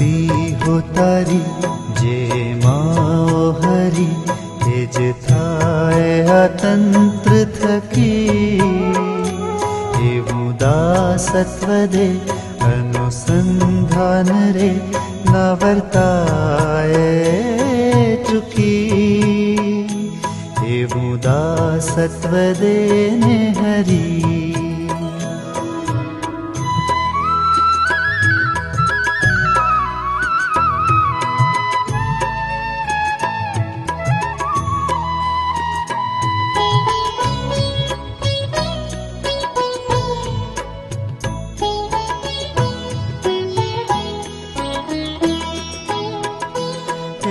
भक्ति हो तारी जे माओ हरी तेज थाय अतंत्र थकी एवं दासत्व दे अनुसंधान रे न वर्ताए चुकी एवं दासत्व देने हरी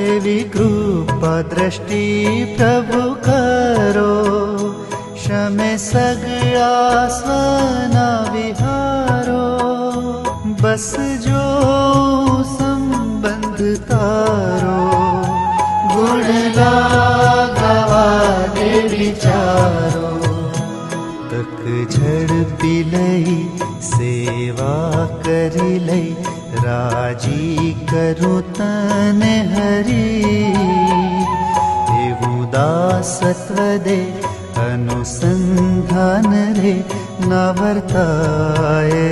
एवी कृपा दृष्टि प्रभु करो क्षमे सगळा स्वना विहारो बस जो संबंध तारो गुण गावा दे विचारो तक झड़पी लई सेवा करी लई राजी करूं तने हरी एवं दासत्व दे अनुसंधान रे न वर्ताए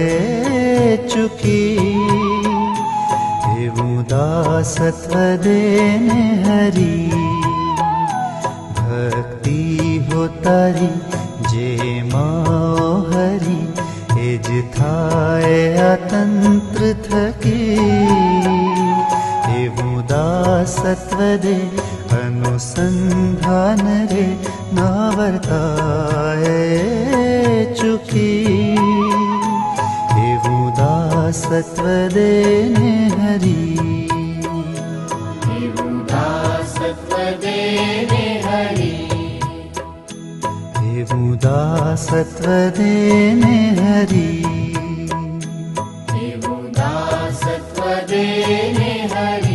चुकी एवं दासत्व देने हरी भक्ति हो तारी जे माओ हरी एज थाय अतंत्र थकी एवं दासत्व दे अनुसंधान रे न वर्ताए चुकी एवं दासत्व देने हरी एवं दासत्व देने हरी एवं दासत्व देने हरी एवं दासत्व देने हरी।